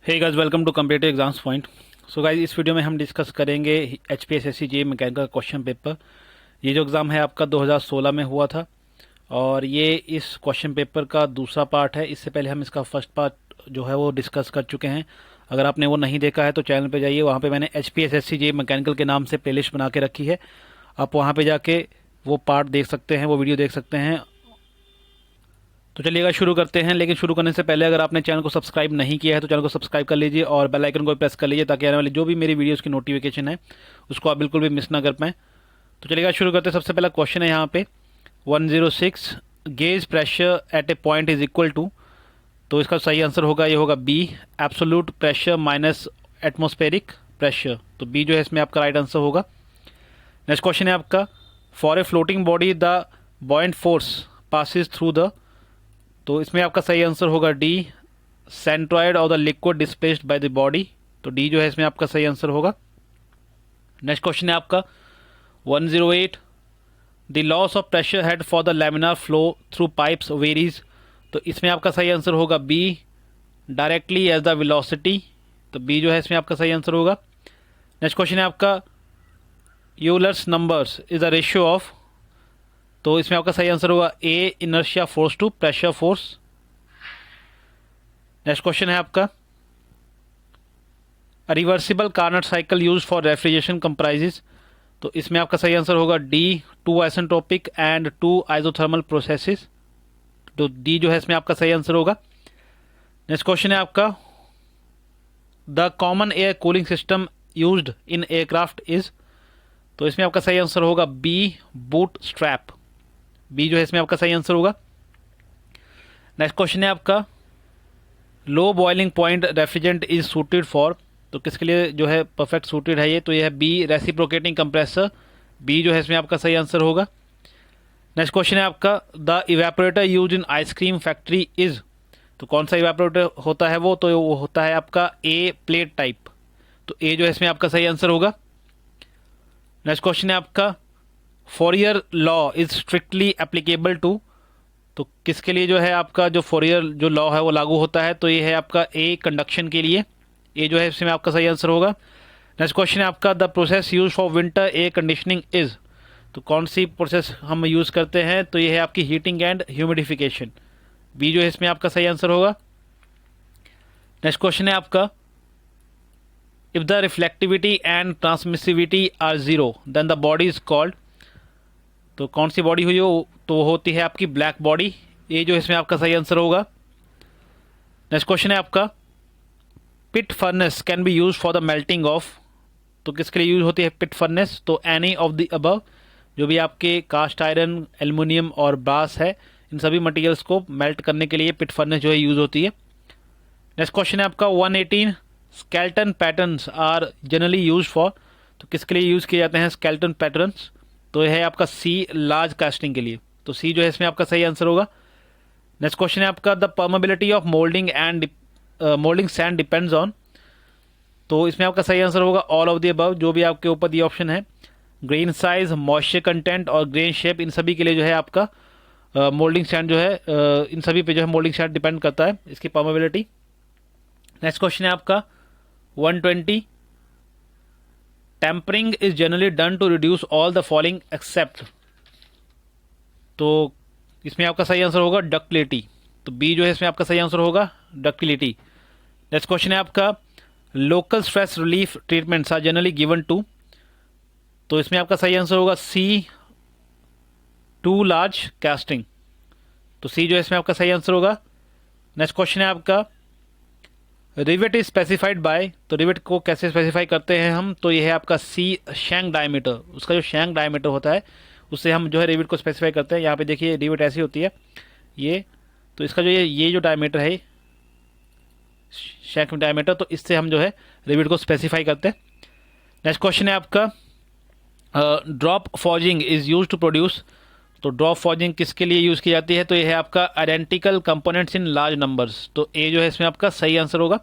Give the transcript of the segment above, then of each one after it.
Hey guys, welcome to competitive exams point. So guys, इस video में हम discuss करेंगे HPSSC J mechanical question paper. ये जो एग्ज़ाम है आपका 2016 में हुआ था और ये इस क्वेश्चन पेपर का दूसरा पार्ट है। इससे पहले हम इसका फर्स्ट पार्ट जो है वो डिस्कस कर चुके हैं। अगर आपने वो नहीं देखा है तो चैनल पे जाइए, वहाँ पे मैंने एचपीएसएससी जे मैकेनिकल के नाम से प्लेलिस्ट बना के रखी है। आप वहाँ पे जाके वो पार्ट देख सकते हैं, वो वीडियो देख सकते हैं। तो चलिएगा शुरू करते हैं। लेकिन शुरू करने से पहले अगर आपने चैनल को सब्सक्राइब नहीं किया है तो चैनल को सब्सक्राइब कर लीजिए और बेल आइकन को प्रेस कर लीजिए ताकि आने वाली जो भी मेरी वीडियोस की नोटिफिकेशन है उसको आप बिल्कुल भी मिस ना कर पाएँ। तो चलिएगा शुरू करते हैं। सबसे पहला क्वेश्चन है यहाँ पे 106 gauge pressure at a point is equal to. तो इसका सही आंसर होगा, ये होगा B, absolute pressure minus atmospheric pressure. तो बी जो है इसमें आपका राइट आंसर होगा। नेक्स्ट क्वेश्चन है आपका for a floating body the buoyant force passes through the. तो इसमें आपका सही आंसर होगा डी, सेंट्रॉइड और the liquid displaced by the body. तो डी जो है इसमें आपका सही आंसर होगा। नेक्स्ट क्वेश्चन है आपका 108 the loss of pressure head for the laminar flow through pipes varies. तो इसमें आपका सही आंसर होगा B, directly as the velocity. तो बी जो है इसमें आपका सही आंसर होगा। नेक्स्ट क्वेश्चन है आपका Euler's numbers is the ratio of. तो इसमें आपका सही आंसर होगा A, inertia force to pressure force. Next question है आपका reversible Carnot cycle use for refrigeration comprises. तो इसमें आपका सही आंसर होगा D, 2 isentropic and 2 isothermal processes. तो डी जो है इसमें आपका सही आंसर होगा। नेक्स्ट क्वेश्चन है आपका the common air cooling system used in aircraft is. तो इसमें आपका सही आंसर होगा बी, बूट स्ट्रैप। बी जो है इसमें आपका सही आंसर होगा। नेक्स्ट क्वेश्चन है आपका low boiling point refrigerant is suited for. तो किसके लिए जो है परफेक्ट सूटेड है ये, तो ये है बी, रेसिप्रोकेटिंग कंप्रेसर। बी जो है इसमें आपका सही आंसर होगा। नेक्स्ट क्वेश्चन है आपका the evaporator use in ice cream factory is. तो कौन सा इवेपोरेटर होता है वो, तो वो होता है आपका ए, प्लेट टाइप। तो ए जो है इसमें आपका सही आंसर होगा। नेक्स्ट क्वेश्चन है आपका Fourier law is strictly applicable to. तो किसके लिए जो है आपका जो फोरियर जो लॉ है वो लागू होता है, तो ये है आपका ए, कंडक्शन के लिए। ए जो है इसमें आपका सही आंसर होगा। नेक्स्ट क्वेश्चन है आपका the process use for winter air conditioning is. तो कौन सी प्रोसेस हम यूज़ करते हैं, तो ये है आपकी हीटिंग एंड ह्यूमिडिफिकेशन। बी जो है इसमें आपका सही आंसर होगा। नेक्स्ट क्वेश्चन है आपका if the reflectivity and transmissivity are zero then the body is called. तो कौन सी बॉडी हुई हो, तो वो होती है आपकी ब्लैक बॉडी। ये जो इसमें आपका सही आंसर होगा। नेक्स्ट क्वेश्चन है आपका pit furnace can be use for the melting of. तो किसके लिए यूज होती है पिट फर्नेस, तो एनी ऑफ द अबव। जो भी आपके कास्ट आयरन, एल्युमिनियम और ब्रास है, इन सभी मटेरियल्स को मेल्ट करने के लिए पिट फर्नेस जो है यूज होती है। नेक्स्ट क्वेश्चन है आपका 118 skeleton patterns are generally use for. तो किसके लिए यूज किए जाते हैं स्केल्टन पैटर्न्स, तो यह है आपका सी, लार्ज कास्टिंग के लिए। तो सी जो है इसमें आपका सही आंसर होगा। नेक्स्ट क्वेश्चन है आपका the permeability of moulding and moulding sand depends on. तो इसमें आपका सही आंसर होगा ऑल ऑफ द अबव। जो भी आपके ऊपर दिए ऑप्शन है, ग्रेन साइज, मॉइस्चर कंटेंट और ग्रेन शेप, इन सभी के लिए जो है आपका मोल्डिंग सैंड जो है इन सभी पे जो है मोल्डिंग सैंड डिपेंड करता है इसकी परमेबिलिटी। नेक्स्ट क्वेश्चन है आपका 120 tempering is generally done to reduce all the following except. तो इसमें आपका सही आंसर होगा डक्टिलिटी। तो बी जो है इसमें आपका सही आंसर होगा डक्टिलिटी। नेक्स्ट क्वेश्चन है आपका local stress relief treatments are generally given to. तो इसमें आपका सही आंसर होगा सी, 2 लार्ज कास्टिंग। तो सी जो है इसमें आपका सही आंसर होगा। नेक्स्ट क्वेश्चन है आपका रिवेट इज स्पेसिफाइड बाय। तो रिवेट को कैसे स्पेसिफाई करते हैं हम, तो ये है आपका सी, शैंक डायमीटर। उसका जो शैंक डायमीटर होता है उससे हम जो है रिवेट को स्पेसिफाई करते हैं। यहाँ पे देखिए रिवेट ऐसी होती है ये, तो इसका जो ये जो डायमीटर है शैंक डायमीटर, तो इससे हम जो है रिवेट को स्पेसिफाई करते हैं। नेक्स्ट क्वेश्चन है आपका drop forging is use to produce. तो ड्रॉप फॉर्जिंग किसके लिए यूज़ की जाती है, तो ये है आपका identical components in large numbers. तो ए जो है इसमें आपका सही आंसर होगा।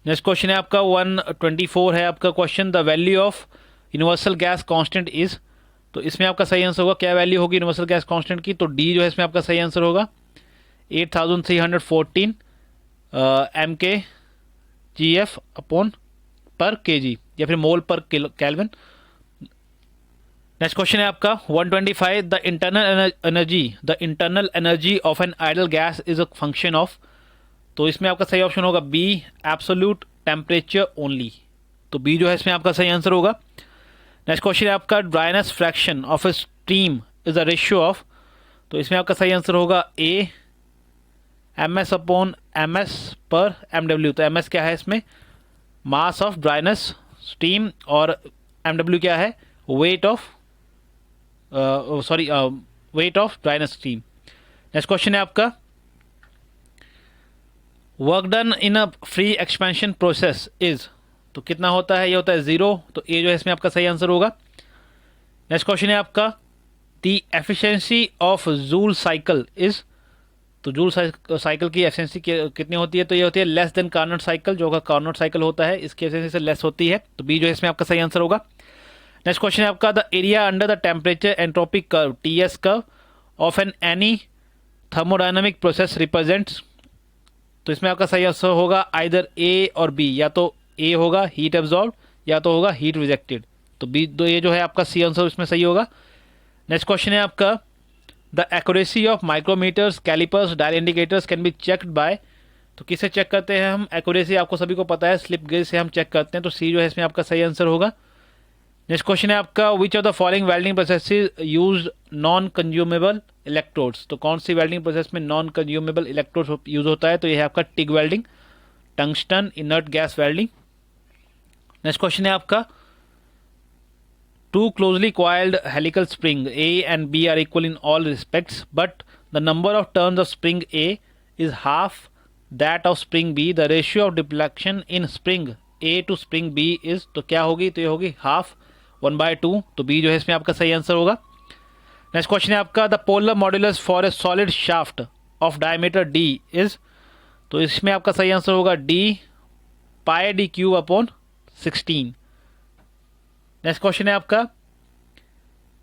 नेक्स्ट क्वेश्चन है आपका 124 है आपका question the value of universal gas constant is. तो इसमें आपका सही आंसर होगा, क्या वैल्यू होगी यूनिवर्सल गैस कांस्टेंट की, तो डी जो है इसमें आपका सही आंसर होगा 8314 MK GF अपॉन पर kg या फिर मोल पर केल्विन। नेक्स्ट क्वेश्चन है आपका 125, the internal energy of an ideal gas is a function of. तो इसमें आपका सही ऑप्शन होगा बी, एब्सोल्यूट टेम्परेचर ओनली। तो बी जो है इसमें आपका सही आंसर होगा। नेक्स्ट क्वेश्चन है आपका dryness fraction of a stream is the ratio of. तो इसमें आपका सही आंसर होगा ए, MS अपॉन MS पर MW। तो MS क्या है इसमें, मास ऑफ ड्राइनेस स्टीम, और MW क्या है, weight of weight of dryness steam. Next question है आपका work done in a free expansion process is. तो कितना होता है, ये होता है 0। तो ए जो है इसमें आपका सही आंसर होगा। नेक्स्ट क्वेश्चन है आपका the efficiency of joule cycle is. तो जूल साइकिल की एफिशिएंसी कितनी होती है, तो ये होती है लेस देन कार्नोट साइकिल, जो का कार्नोट साइकिल होता है इसकी एफिशिएंसी से लेस होती है। तो बी जो है इसमें आपका सही आंसर होगा। नेक्स्ट क्वेश्चन है आपका the area under the temperature entropy curve TS curve of an any thermodynamic process represents. तो इसमें आपका सही आंसर होगा आइदर ए और बी, या तो ए होगा हीट एब्जॉर्ब या तो होगा हीट रिजेक्टेड। तो बी, तो ये जो है आपका सी आंसर इसमें सही होगा। नेक्स्ट क्वेश्चन है आपका the accuracy of micrometers, calipers, dial indicators can be checked by. तो किससे चेक करते हैं हम, एक्यूरेसी आपको सभी को पता है, स्लिप गेज से हम चेक करते हैं। तो सी जो है इसमें आपका सही आंसर होगा। नेक्स्ट क्वेश्चन है आपका which of the following welding processes use non consumable electrodes. तो कौन सी वेल्डिंग प्रोसेस में नॉन कंज्यूमेबल इलेक्ट्रोड्स यूज होता है, तो यह है आपका TIG welding, tungsten inert gas welding. Next question है आपका to closely coiled helical spring A and B are equal in all respects, but the number of turns of spring A is half that of spring B. The ratio of deflection in spring A to spring B is, तो क्या होगी, तो ये होगी half 1/2। तो B जो है इसमें आपका सही आंसर होगा। नेक्स्ट क्वेश्चन है आपका the polar modulus for a solid shaft of diameter D is. तो इसमें आपका सही आंसर होगा D, पाई D cube upon 16। Next question है आपका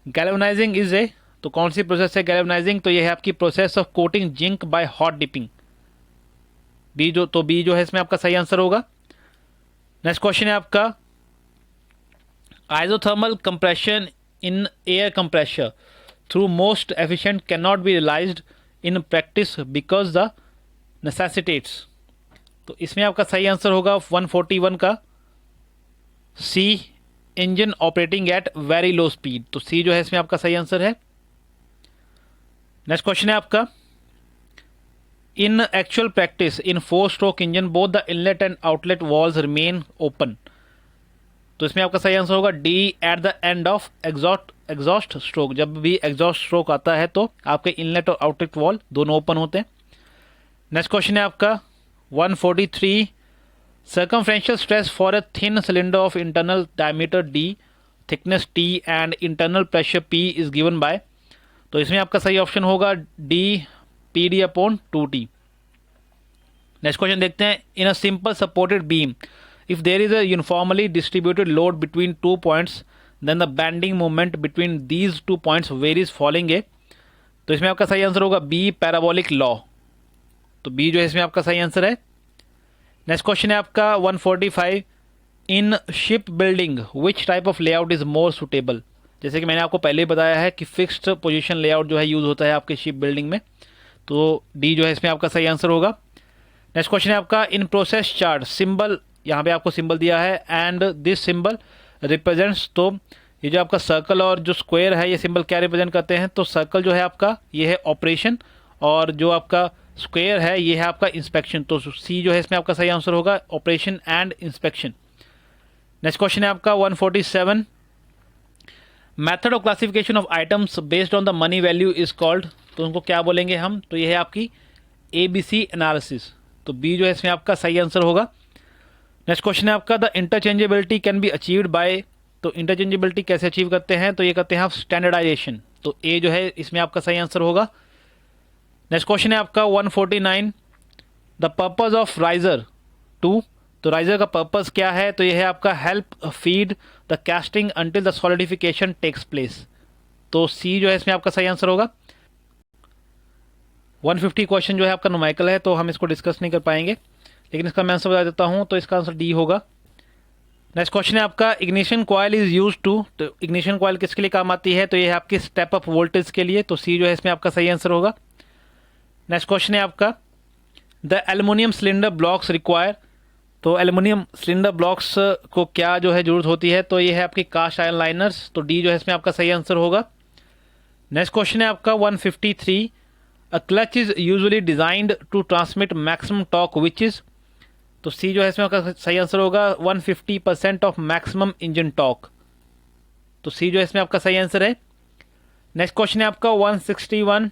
गैल्वेनाइजिंग इज ए। तो कौन सी प्रोसेस है गैल्वेनाइजिंग, तो ये है आपकी process of coating zinc by hot dipping. B जो है इसमें आपका सही आंसर होगा। नेक्स्ट क्वेश्चन है आपका isothermal compression in air compressor through most efficient can not be realised in practice because the necessitates. तो इसमें आपका सही आंसर होगा 141 का C, engine operating at very low speed. तो सी जो है इसमें आपका सही आंसर है। नेक्स्ट क्वेश्चन है आपका इन actual practice in 4-stroke engine both the inlet and outlet walls remain open. तो इसमें आपका सही आंसर होगा D, at the end of exhaust stroke. जब भी एग्जॉस्ट स्ट्रोक आता है तो आपके इनलेट और आउटलेट वॉल दोनों ओपन होते हैं। नेक्स्ट क्वेश्चन है आपका 143 circumferential stress for a thin cylinder of internal diameter D, thickness T and internal pressure P is given by। तो इसमें आपका सही ऑप्शन होगा D, PD upon 2T। Next question देखते हैं in a simple supported beam if there is a uniformly distributed load between 2 points then the bending moment between these 2 points varies following a. तो इसमें आपका सही answer होगा B, parabolic law. तो B जो है इसमें आपका सही आंसर है। नेक्स्ट क्वेश्चन है आपका 145 in ship building which type of layout is more suitable. जैसे कि मैंने आपको पहले ही बताया है कि फिक्स्ड पोजीशन लेआउट जो है यूज होता है आपके शिप बिल्डिंग में। तो डी जो है इसमें आपका सही आंसर होगा। नेक्स्ट क्वेश्चन है आपका इन प्रोसेस चार्ट सिंबल, यहाँ पे आपको सिंबल दिया है एंड दिस सिंबल रिप्रेजेंट्स। तो ये जो आपका सर्कल और जो स्क्वायर है ये सिंबल क्या रिप्रेजेंट करते हैं, तो सर्कल जो है आपका ये है ऑपरेशन और जो आपका स्क्वायर है ये है आपका इंस्पेक्शन। तो सी जो है इसमें आपका सही आंसर होगा operation and inspection. Next question है आपका 147 method of classification of items based on the money value is called. तो उनको क्या बोलेंगे हम, तो ये है आपकी ABC एनालिसिस। तो बी जो है इसमें आपका सही आंसर होगा। नेक्स्ट क्वेश्चन है आपका the interchangeability can be achieved by. तो इंटरचेंजेबिलिटी कैसे अचीव करते हैं, तो ये करते हैं आप स्टैंडर्डाइजेशन। तो ए जो है इसमें आपका सही आंसर होगा। नेक्स्ट क्वेश्चन है आपका 149 द पर्पज ऑफ राइजर 2। तो राइजर का पर्पज क्या है, तो यह है आपका help feed the casting until the solidification takes place. तो सी जो है इसमें आपका सही आंसर होगा। 150 क्वेश्चन जो है आपका न्यूमेरिकल है तो हम इसको डिस्कस नहीं कर पाएंगे। लेकिन इसका मैं आंसर बता देता हूँ, तो इसका आंसर डी होगा। नेक्स्ट क्वेश्चन है आपका, ignition coil is use to, तो इग्निशन कॉइल किसके लिए काम आती है, तो ये है आपकी स्टेप अप वोल्टेज के लिए, तो सी जो है इसमें आपका सही आंसर होगा। नेक्स्ट क्वेश्चन है आपका, the aluminium cylinder blocks require, तो एल्युमिनियम सिलेंडर ब्लॉक्स को क्या जो है जरूरत होती है, तो ये है आपकी कास्ट आयरन लाइनर्स, तो डी जो है इसमें आपका सही आंसर होगा। नेक्स्ट क्वेश्चन है आपका 153, a clutch is usually designed to transmit maximum torque which is, तो सी जो है इसमें आपका सही आंसर होगा 150% ऑफ मैक्सिमम इंजन टॉर्क, तो सी जो है इसमें आपका सही आंसर है। नेक्स्ट क्वेश्चन है आपका 161,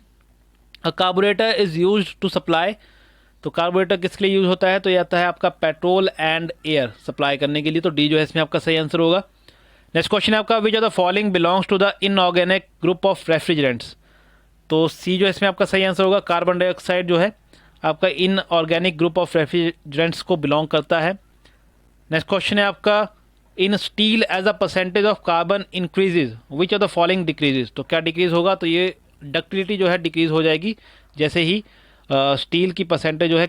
a carburettor is used to supply, तो कार्बोरेटर किसके लिए यूज होता है, तो ये आता है आपका पेट्रोल एंड एयर सप्लाई करने के लिए, तो डी जो है इसमें आपका सही आंसर होगा। नेक्स्ट क्वेश्चन है आपका, which are the following belongs to the inorganic group of refrigerants, तो सी जो है इसमें आपका सही आंसर होगा, कार्बन डाइऑक्साइड जो है आपका इनऑर्गेनिक ग्रुप ऑफ रेफ्रिजरेंट्स को बिलोंग करता है। नेक्स्ट क्वेश्चन है आपका, in steel as a percentage of carbon increases which are the following decreases, तो क्या डिक्रीज होगा, तो ये डक्टिलिटी जो है डिक्रीज हो जाएगी जैसे ही स्टील की परसेंटेज जो है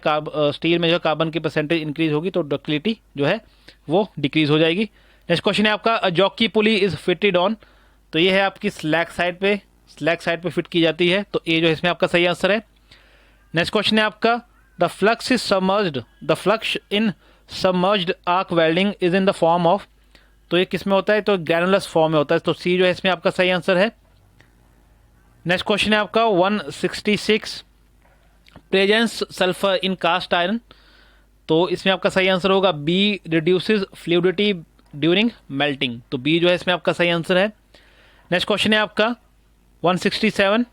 स्टील में जो कार्बन की परसेंटेज इंक्रीज होगी, तो डक्टिलिटी जो है वो डिक्रीज हो जाएगी। नेक्स्ट क्वेश्चन है आपका, a jockey pulley is fitted on, तो ये है आपकी स्लैक साइड पे फिट की जाती है, तो ए जो है इसमें आपका सही आंसर है। नेक्स्ट क्वेश्चन है आपका, the flux is submerged, the flux in submerged arc welding is in the form of, तो ये किस में होता है, तो ग्रैनुलस फॉर्म में होता है, तो सी जो है इसमें आपका सही आंसर है। नेक्स्ट क्वेश्चन है आपका 166, presence sulphur in cast iron, तो इसमें आपका सही आंसर होगा B, reduces fluidity during melting, तो बी जो है इसमें आपका सही आंसर है। नेक्स्ट क्वेश्चन है आपका 167,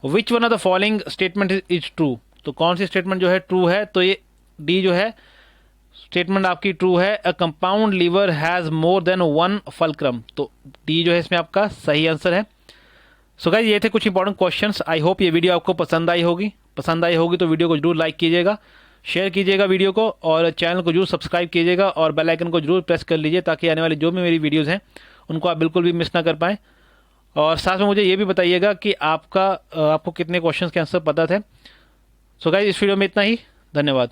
which one of the following statement is true, तो कौन सी स्टेटमेंट जो है ट्रू है, तो ये डी जो है स्टेटमेंट आपकी ट्रू है, a compound lever has more than one fulcrum, तो डी जो है इसमें आपका सही आंसर है। सो गाइस, ये थे कुछ इंपॉर्टेंट क्वेश्चंस। आई होप ये वीडियो आपको पसंद आई होगी तो वीडियो को जरूर लाइक कीजिएगा, शेयर कीजिएगा वीडियो को, और चैनल को जरूर सब्सक्राइब कीजिएगा, और बेल आइकन को जरूर प्रेस कर लीजिए ताकि आने वाली जो भी मेरी वीडियोस हैं उनको आप बिल्कुल भी मिस ना कर पाएँ। और साथ में मुझे ये भी बताइएगा कि आपको कितने क्वेश्चंस के आंसर पता थे। सो गाइस, इस वीडियो में इतना ही, धन्यवाद।